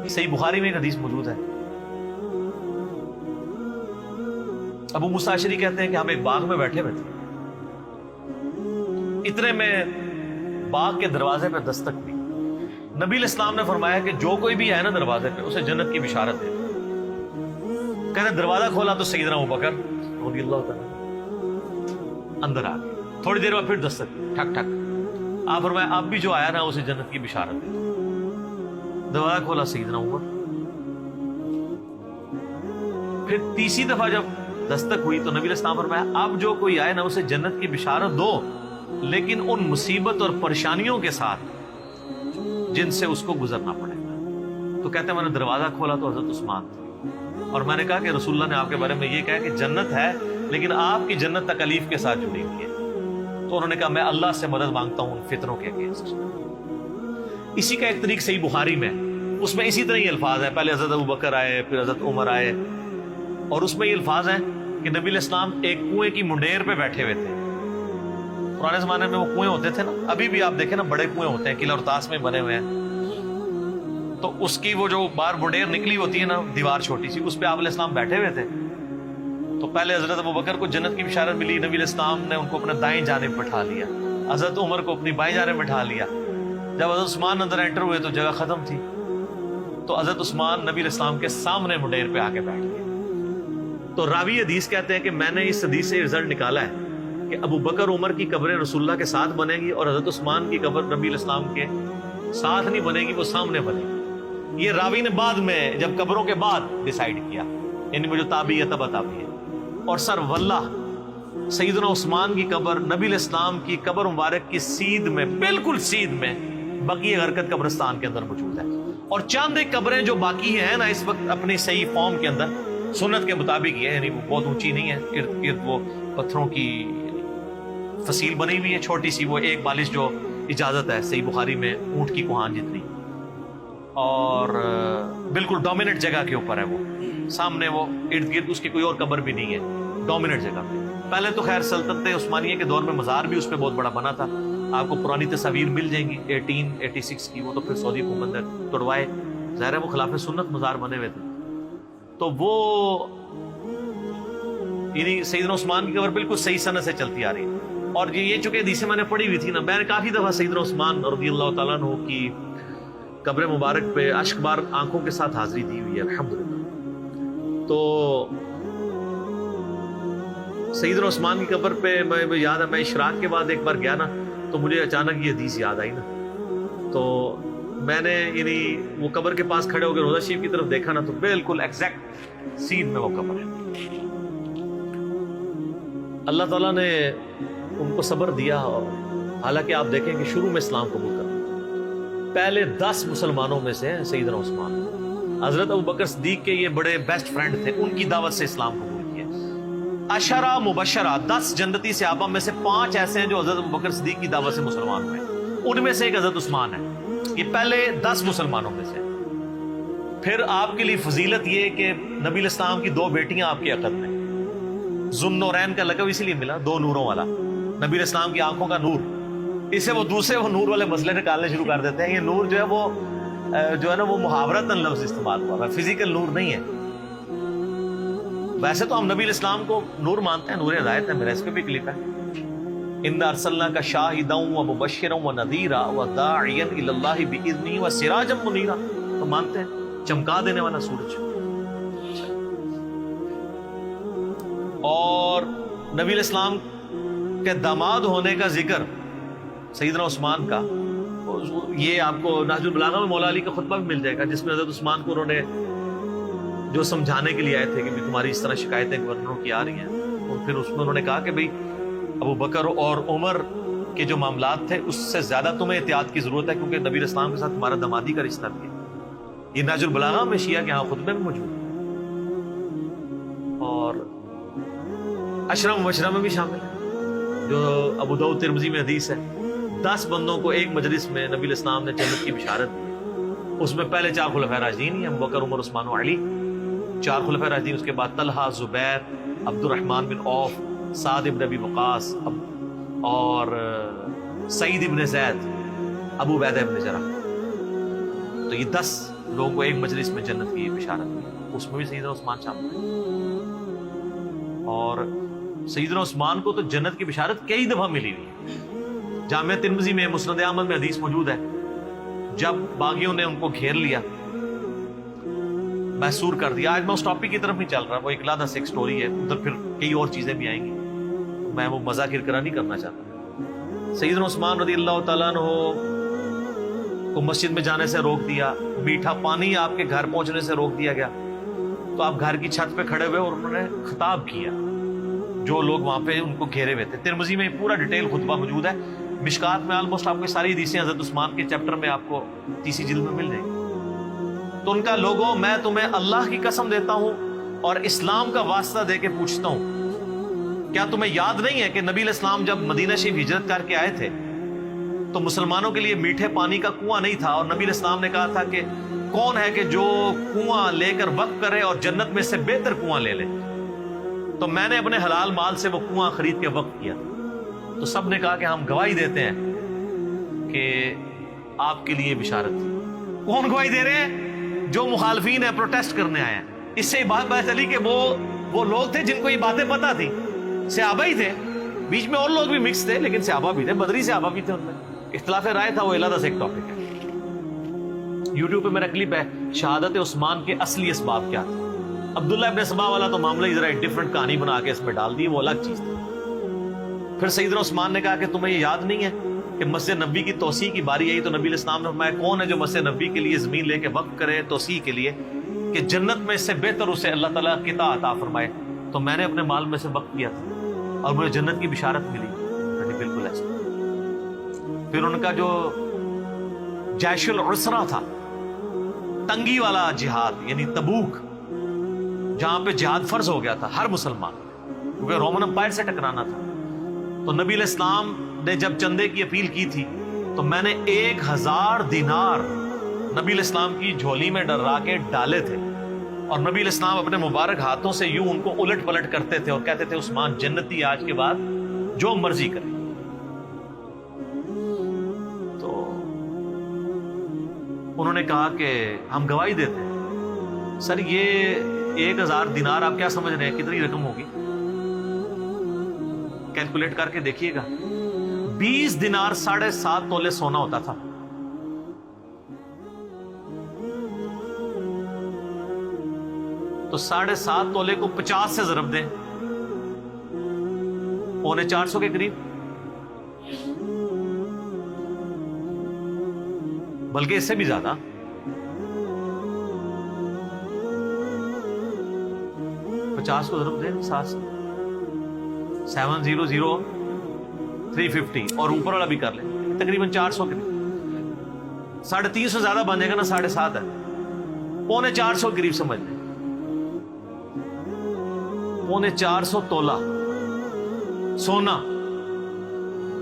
صحیح بخاری میں ایک حدیث موجود ہے، ابو موسیٰ اشعری کہتے ہیں کہ ہم ایک باغ میں بیٹھے ہوئے تھے، اتنے میں باغ کے دروازے پہ دستک دی۔ نبی علیہ السلام نے فرمایا کہ جو کوئی بھی آئے نا دروازے پہ اسے جنت کی بشارت دے۔ کہتے ہیں دروازہ کھولا تو سیدنا ابوبکر رضی اللہ تعالیٰ اندر آ گئے، تھوڑی دیر بعد پھر دستک ٹھک ٹھک، آپ فرمایا اب بھی جو آیا نا اسے جنت کی بشارت دے۔ دروازہ کھولا سیدنا عمر، پھر تیسری دفعہ جب دستک ہوئی تو نبی علیہ السلام فرمایا اب جو کوئی آئے نا اسے جنت کی بشارت دو، لیکن ان مصیبت اور پریشانیوں کے ساتھ جن سے اس کو گزرنا پڑے گا۔ تو کہتے ہیں میں نے دروازہ کھولا تو حضرت عثمان تھے، اور میں نے کہا کہ رسول اللہ نے آپ کے بارے میں یہ کہا کہ جنت ہے لیکن آپ کی جنت تکلیف کے ساتھ جڑی ہوئی ہے۔ تو انہوں نے کہا میں اللہ سے مدد مانگتا ہوں ان فتنوں کے اگینسٹ۔ اسی کا ایک طریق صحیح بخاری میں، اس میں اسی طرح یہ الفاظ ہیں، پہلے حضرت ابوبکر آئے پھر حضرت عمر آئے، اور اس میں یہ الفاظ ہیں کہ نبی علیہ السلام ایک کنویں کی منڈیر پہ بیٹھے ہوئے تھے۔ پرانے زمانے میں وہ کنویں ہوتے تھے نا، ابھی بھی آپ دیکھیں نا بڑے کنویں ہوتے ہیں، قلعہ اور طاس میں بنے ہوئے ہیں، تو اس کی وہ جو باہر منڈیر نکلی ہوتی ہے نا دیوار چھوٹی سی، اس پہ آپ علیہ السلام بیٹھے ہوئے تھے۔ تو پہلے حضرت ابوبکر کو جنت کی بشارت ملی، نبی علیہ السلام نے ان کو اپنے دائیں جانب بٹھا لیا، حضرت عمر کو اپنی بائیں جانب بٹھا لیا۔ جب حضرت عثمان اندر انٹر ہوئے تو جگہ ختم تھی، تو حضرت عثمان نبی علیہ السلام کے سامنے منڈیر پہ آ کے بیٹھ گئے۔ تو راوی حدیث کہتے ہیں کہ میں نے اس حدیث سے رزلٹ نکالا ہے کہ ابو بکر عمر کی قبریں رسول اللہ کے ساتھ بنے گی، اور حضرت عثمان کی قبر نبی علیہ السلام کے ساتھ نہیں بنے گی، وہ سامنے بنے گی۔ یہ راوی نے بعد میں جب قبروں کے بعد ڈیسائیڈ کیا، یعنی میں جو تابعی ہے تبع تابعی ہے۔ اور سر واللہ سیدنا عثمان کی قبر نبی علیہ السلام کی قبر مبارک کی سیدھ میں، بالکل سیدھ میں بقیع غرقد قبرستان کے اندر موجود ہے۔ اور چاند ایک قبریں جو باقی ہیں نا اس وقت اپنی صحیح فارم کے اندر سنت کے مطابق یہ ہے، یعنی وہ بہت اونچی نہیں ہے، ارد گرد وہ پتھروں کی فصیل بنی ہوئی ہے چھوٹی سی، وہ ایک بالش جو اجازت ہے صحیح بخاری میں اونٹ کی کوہان جتنی، اور بالکل ڈومیننٹ جگہ کے اوپر ہے، وہ سامنے وہ ارد گرد اس کی کوئی اور قبر بھی نہیں ہے، ڈومیننٹ جگہ پہ۔ پہلے تو خیر سلطنت عثمانیہ کے دور میں مزار بھی اس پہ بہت بڑا بنا تھا، آپ کو پرانی تصاویر مل جائیں گی 1886 کی، وہ تو پھر سعودی حکومت نے توڑوائے، ظاہر ہے وہ خلاف سنت مزار بنے ہوئے تھے۔ تو وہ یعنی سیدنا عثمان کی قبر بالکل صحیح سند سے چلتی آ رہی ہے، اور یہ چونکہ حدیثیں میں نے پڑھی ہوئی تھی نا، میں نے کافی دفعہ سیدنا عثمان رضی اللہ تعالیٰ عنہ کی قبر مبارک پہ اشک بار آنکھوں کے ساتھ حاضری دی ہوئی ہے الحمدللہ۔ تو سیدنا عثمان کی قبر پہ میں یاد ہے، میں اشراق کے بعد ایک بار گیا نا تو مجھے اچانک یہ حدیث یاد آئی نا، تو میں نے یعنی وہ قبر کے پاس کھڑے ہو کے روضہ شریف کی طرف دیکھا نا تو بالکل ایگزیکٹ سین میں وہ قبر ہے۔ اللہ تعالیٰ نے ان کو صبر دیا، اور حالانکہ آپ دیکھیں کہ شروع میں اسلام قبول کرنا پہلے 10 مسلمانوں میں سے ہیں سیدنا عثمان۔ حضرت ابوبکر صدیق کے یہ بڑے بیسٹ فرینڈ تھے، ان کی دعوت سے اسلام قبول کیا۔ عشرہ مبشرہ 10 جنتی صحابہ میں سے 5 ایسے ہیں جو حضرت ابوبکر صدیق کی دعوت سے مسلمان ہوئے، ان میں سے ایک حضرت عثمان ہے۔ یہ پہلے 10 مسلمانوں میں سے۔ پھر آپ کے لیے فضیلت یہ کہ نبی علیہ السلام کی 2 بیٹیاں آپ کے عقد میں، ذوالنورین کا لقب اسی لیے ملا، 2 نوروں والا، نبی علیہ السلام کی آنکھوں کا نور۔ اسے وہ دوسرے وہ نور والے مسئلے نکالنے شروع کر دیتے ہیں۔ یہ نور جو ہے نا وہ محاورتاً لفظ استعمال ہوا ہے، فزیکل نور نہیں ہے۔ ویسے تو ہم نبی علیہ السلام کو نور مانتے ہیں، نور ہدایت ہے، میرا اس پہ بھی کلپ ہے، اِنَّا أَرْسَلْنَاكَ شَاهِدًا وَمُبَشِّرًا وَنَذِيرًا وَدَاعِيًا إِلَى اللَّهِ بِإِذْنِهِ وَسِرَاجًا مُنِيرًا، تو مانتے ہیں چمکا دینے والا سورج۔ اور نبی علیہ السلام کے داماد ہونے کا ذکر سیدنا عثمان کا، یہ آپ کو نہج البلاغہ میں مولا علی کا خطبہ بھی مل جائے گا، جس میں حضرت عثمان کو انہوں نے جو سمجھانے کے لیے آئے تھے کہ تمہاری اس طرح شکایتیں گورنروں کی آ رہی ہیں، اور پھر اس میں انہوں نے کہا کہ بھئی ابو بکر اور عمر کے جو معاملات تھے اس سے زیادہ تمہیں احتیاط کی ضرورت ہے، کیونکہ نبی علیہ السلام کے ساتھ تمہارا دامادی کا رشتہ بھی ہے۔ یہ نہج البلاغہ میں شیعہ کے ہاں خطبے میں موجود ہے، اور عشرہ مبشرہ میں بھی شامل ہے، جو ابو داؤد ترمذی میں حدیث ہے، 10 بندوں کو ایک مجلس میں نبی علیہ السلام نے جنت کی بشارت دی۔ اس میں پہلے 4 خلفائے راشدین ہیں، ابو بکر، عمر، عثمان و علی، 4 خلفائے راشدین، اس کے بعد طلحہ، زبیر، عبد الرحمن بن عوف، سعد ابن ابی وقاص، اور سعید ابن زید، ابو عبیدہ ابن جرح۔ تو یہ 10 لوگوں کو ایک مجلس میں جنت کی بشارت دی، اس میں بھی سیدنا عثمان شامل تھے۔ اور سیدنا عثمان کو تو جنت کی بشارت کئی دفعہ ملی ہوئی ہے۔ جامع ترمذی میں، مسند احمد میں حدیث موجود ہے، جب باغیوں نے ان کو گھیر لیا، محصور کر دیا۔ آج میں اس ٹاپک کی طرف نہیں چل رہا، وہ ایک علیحدہ سے ایک سٹوری ہے، ادھر پھر کئی اور چیزیں بھی آئیں گی، میں وہ مذاکر کرا نہیں کرنا چاہتا۔ سیدنا عثمان رضی اللہ تعالیٰ عنہ کو مسجد میں جانے سے روک دیا، میٹھا پانی آپ کے گھر پہنچنے سے روک دیا گیا، تو آپ گھر کی چھت پہ کھڑے ہوئے اور انہوں نے خطاب کیا جو لوگ وہاں پہ ان کو گھیرے ہوئے تھے۔ ترمذی میں پورا ڈیٹیل خطبہ موجود ہے، مشکات میں آلموسٹ آپ کو ساری حدیثیں حضرت عثمان کے چیپٹر میں آپ کو تیسری جلد میں مل جائیں گی۔ تو ان کا لوگوں، میں تمہیں اللہ کی قسم دیتا ہوں اور اسلام کا واسطہ دے کے پوچھتا ہوں، کیا تمہیں یاد نہیں ہے کہ نبی علیہ السلام جب مدینہ شریف ہجرت کر کے آئے تھے تو مسلمانوں کے لیے میٹھے پانی کا کنواں نہیں تھا، اور نبی علیہ السلام نے کہا تھا کہ کون ہے کہ جو کنواں لے کر وقف کرے اور جنت میں سے بہتر کنواں لے لے؟ تو میں نے اپنے حلال مال سے وہ کنواں خرید کے وقف کیا۔ تو سب نے کہا کہ ہم گواہی دیتے ہیں کہ آپ کے لیے بشارت تھی۔ کون گواہی دے رہے ہیں؟ جو مخالفین ہیں، پروٹیسٹ کرنے آئے ہیں۔ اس سے بات پتہ چلی کہ وہ لوگ تھے جن کو یہ باتیں پتہ تھی، صحابہ ہی تھے، بیچ میں اور لوگ بھی مکس تھے لیکن صحابہ بھی تھے، بدری صحابہ بھی تھے، ان میں اختلاف رائے تھا، وہ علیحدہ سے ایک ٹاپک ہے۔ یوٹیوب پہ میرا کلپ ہے، شہادت عثمان کے اصلی اسباب کیا تھے۔ عبداللہ ابن سبا والا تو معاملہ ہی ذرا ایک ڈفرنٹ کہانی بنا کے اس میں ڈال دی، وہ الگ چیز تھی۔ پھر سیدنا عثمان نے کہا کہ تمہیں یہ یاد نہیں ہے کہ مسجد نبوی کی توسیع کی باری آئی تو نبی علیہ السلام نے فرمایا کون ہے جو مسجد نبوی کے لیے زمین لے کے وقف کرے توسیع کے لیے کہ جنت میں اس سے بہتر اسے اللہ تعالیٰ قطع عطا فرمائے؟ تو میں نے اپنے مال میں سے وقف کیا تھا اور مجھے جنت کی بشارت ملی۔ بالکل ایسا۔ پھر ان کا جو جیش العسرہ تھا، تنگی والا جہاد، یعنی تبوک، جہاں پہ جہاد فرض ہو گیا تھا ہر مسلمان، کیونکہ رومن امپائر سے ٹکرانا تھا، تو نبی علیہ السلام نے جب چندے کی اپیل کی تھی تو میں نے 1000 دینار نبی علیہ السلام کی جھولی میں ڈرا کے ڈالے تھے، اور نبی علیہ السلام اپنے مبارک ہاتھوں سے یوں ان کو الٹ پلٹ کرتے تھے اور کہتے تھے عثمان جنتی، آج کے بعد جو مرضی کرے۔ تو انہوں نے کہا کہ ہم گواہی دیتے ہیں۔ سر یہ 1000 دینار آپ کیا سمجھ رہے ہیں کتنی رقم ہوگی؟ کیلکولیٹ کر کے دیکھیے گا۔ 20 دینار 7.5 تولے سونا ہوتا تھا۔ تو 7.5 تولے کو 50 سے ضرب دیں، 450 کے قریب، بلکہ اس سے بھی زیادہ۔ 50 کو ضرب دیں 7 سے، 700,350 اور اوپر والا بھی کر لیں، تقریباً 400 کے قریب، 350 زیادہ بن جائے گا نا، 7.5 ہے، 450 کے قریب سمجھ لیں، 450 تولہ سونا۔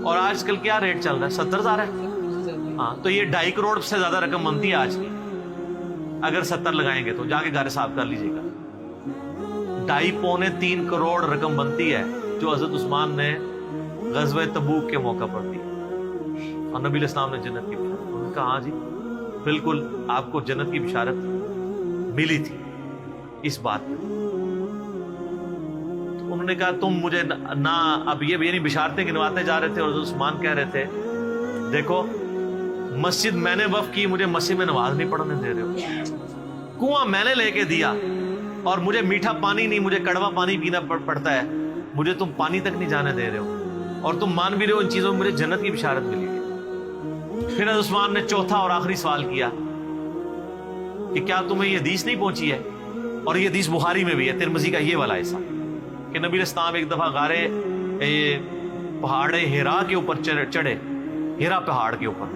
اور آج کل کیا ریٹ چل رہا ہے؟ 70,000 ہے۔ ہاں، تو یہ 2.5 کروڑ سے زیادہ رقم بنتی ہے آج کی، اگر 70 لگائیں گے تو جا کے گھر حساب کر لیجیے گا، 2.5-3 کروڑ رقم بنتی ہے جو حضرت عثمان نے غزوہ تبوک کے موقع پر دی، اور نبی علیہ السلام نے جنت کی بشارت۔ انہوں نے کہا ہاں جی بالکل، آپ کو جنت کی بشارت ملی تھی اس بات میں۔ تو انہوں نے کہا تم مجھے نہ اب یہ یعنی بشارتیں گنواتے جا رہے تھے، اور حضرت عثمان کہہ رہے تھے دیکھو مسجد میں نے وقف کی، مجھے مسجد میں نماز نہیں پڑھنے دے رہے ہو، کنواں میں نے لے کے دیا اور مجھے میٹھا پانی نہیں، مجھے کڑوا پانی پینا پڑتا ہے، مجھے تم پانی تک نہیں جانے دے رہے ہو، اور تم مان بھی رہے ہو ان چیزوں میں مجھے جنت کی بشارت ملی ہے۔ پھر حضرت عثمان نے چوتھا اور آخری سوال کیا کہ کیا تمہیں یہ حدیث نہیں پہنچی ہے؟ اور یہ حدیث بخاری میں بھی ہے، ترمذی کا یہ والا حصہ، کہ نبی علیہ السلام ایک دفعہ غارے پہاڑ ہیرا کے اوپر چڑھے، ہیرا پہاڑ کے اوپر،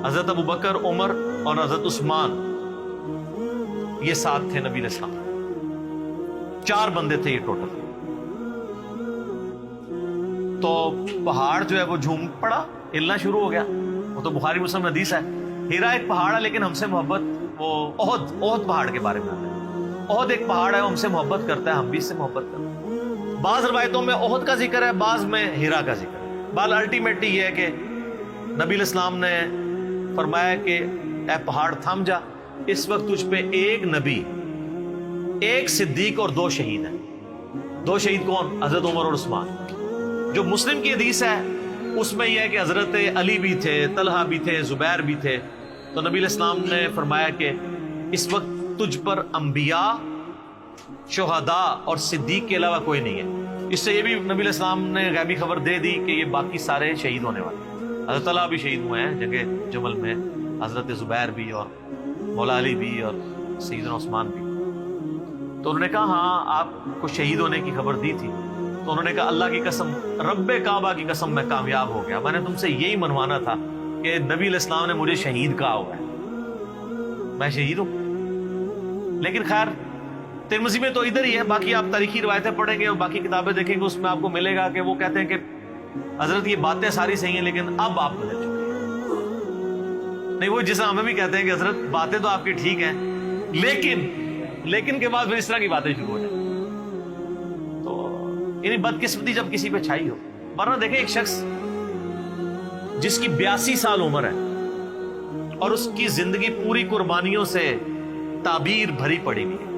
حضرت ابو بکر، عمر اور حضرت عثمان یہ ساتھ تھے نبی علیہ السلام، 4 بندے تھے یہ ٹوٹل۔ تو پہاڑ جو ہے وہ جھوم پڑا، ہلنا شروع ہو گیا، وہ تو بخاری مسلم حدیث ہے۔ ہیرا ایک پہاڑ ہے لیکن ہم سے محبت، وہ احد پہاڑ کے بارے میں آتا ہے، احد ایک پہاڑ ہے، ہم سے محبت کرتا ہے، ہم بھی اس سے محبت کرتے ہیں۔ بعض روایتوں میں احد کا ذکر ہے، بعض میں ہیرا کا ذکر ہے۔ بال الٹیمیٹلی یہ ہے کہ نبی علیہ السلام نے فرمایا کہ اے پہاڑ تھم جا، اس وقت تجھ پہ ایک نبی، ایک صدیق اور 2 شہید ہیں. 2 شہید کون؟ حضرت عمر اور عثمان. جو مسلم کی حدیث ہے اس میں یہ ہے کہ حضرت علی بھی تھے، طلحہ بھی تھے، زبیر بھی تھے. تو نبی علیہ السلام نے فرمایا کہ اس وقت تجھ پر انبیاء، شہداء اور صدیق کے علاوہ کوئی نہیں ہے. اس سے یہ بھی نبی علیہ السلام نے غیبی خبر دے دی کہ یہ باقی سارے شہید ہونے والے ہیں. حضرت طلحہ بھی شہید ہوئے ہیں جنگ جمل میں، حضرت زبیر بھی اور مولا علی بھی اور سیدنا عثمان بھی. تو انہوں نے کہا ہاں آپ کو شہید ہونے کی خبر دی تھی. تو انہوں نے کہا اللہ کی قسم، رب کعبہ کی قسم، میں کامیاب ہو گیا. میں نے تم سے یہی منوانا تھا کہ نبی علیہ السلام نے مجھے شہید کہا ہوا ہے، میں شہید ہوں. لیکن خیر ترمذی میں تو ادھر ہی ہے، باقی آپ تاریخی روایتیں پڑھیں گے اور باقی کتابیں دیکھیں گے، اس میں آپ کو ملے گا کہ وہ کہتے ہیں کہ حضرت یہ باتیں ساری صحیح ہیں لیکن اب آپ بدل چکے ہیں. نہیں، وہ جیسا ہمیں بھی کہتے ہیں کہ حضرت باتیں تو آپ کی ٹھیک ہیں لیکن کے بعد پھر اس طرح کی باتیں شروع ہو جائیں. تو یعنی بدقسمتی جب کسی پہ چھائی ہو. ورنہ دیکھیں ایک شخص جس کی 82 سال عمر ہے اور اس کی زندگی پوری قربانیوں سے تعبیر بھری پڑی ہوئی ہے،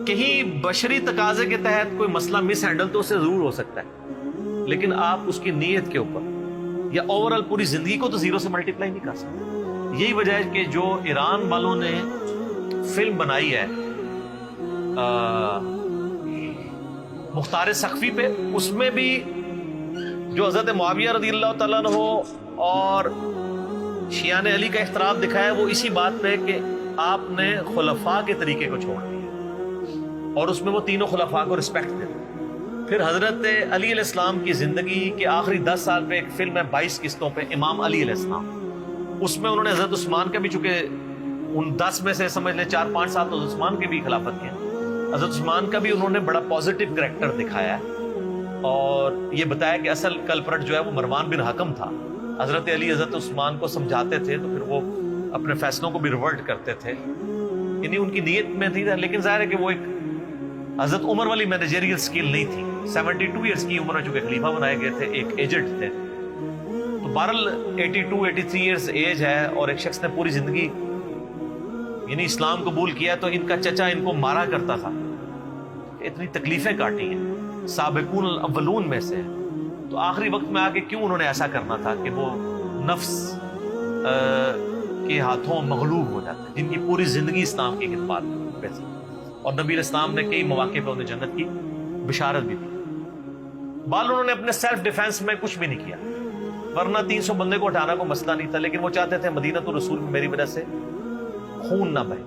کہیں بشری تقاضے کے تحت کوئی مسئلہ مس ہینڈل تو اسے ضرور ہو سکتا ہے، لیکن آپ اس کی نیت کے اوپر یا اوورآل پوری زندگی کو تو 0 سے ملٹیپلائی نہیں کر سکتے. یہی وجہ ہے کہ جو ایران والوں نے فلم بنائی ہے مختار سقفی پہ، اس میں بھی جو حضرت معاویہ رضی اللہ تعالیٰ عنہ اور شیعان علی کا اختلاف دکھایا ہے، وہ اسی بات پہ کہ آپ نے خلفاء کے طریقے کو چھوڑ دیا اور اس میں وہ تینوں خلفاء کو رسپیکٹ دیتے. پھر حضرت علی علیہ السلام کی زندگی کے آخری 10 سال پہ ایک فلم ہے 22 قسطوں پہ، امام علی علیہ السلام. اس میں انہوں نے حضرت عثمان کا بھی، چونکہ ان 10 میں سے سمجھ لیں 4-5 سال تو عثمان کے بھی خلافت کے، حضرت عثمان کا بھی انہوں نے بڑا پازیٹیو کریکٹر دکھایا ہے اور یہ بتایا کہ اصل کلپرٹ جو ہے وہ مروان بن حکم تھا. حضرت علی حضرت عثمان کو سمجھاتے تھے تو پھر وہ اپنے فیصلوں کو بھی ریورٹ کرتے تھے، یعنی ان کی نیت میں تھی. لیکن ظاہر ہے کہ وہ ایک حضرت عمر والی مینیجریل سکل نہیں تھی. 72 ایئرس کی عمر میں چونکہ خلیفہ بنائے گئے تھے، ایک ایجنٹ تھے. تو بہرحال 82-83 ایئرس ایج ہے اور ایک شخص نے پوری زندگی یعنی اسلام قبول کیا. تو ان کا چچا ان کو مارا کرتا تھا، اتنی تکلیفیں کاٹی ہیں، سابقون الاولون میں سے. تو آخری وقت میں آ کے کیوں انہوں نے ایسا کرنا تھا کہ وہ نفس کے ہاتھوں مغلوب ہو جاتے ہیں، جن کی پوری زندگی اسلام کی خدمات پہ تھی اور نبی علیہ السلام نے کئی مواقع پہ انہیں جنت کی بشارت بھی دی. بال انہوں نے اپنے سیلف ڈیفenس میں کچھ بھی نہیں کیا، ورنہ 300 بندے کو اٹھانا کو مسئلہ نہیں تھا. لیکن وہ چاہتے تھے مدینہ الرسول میں میری وجہ سے خون نہ بہے.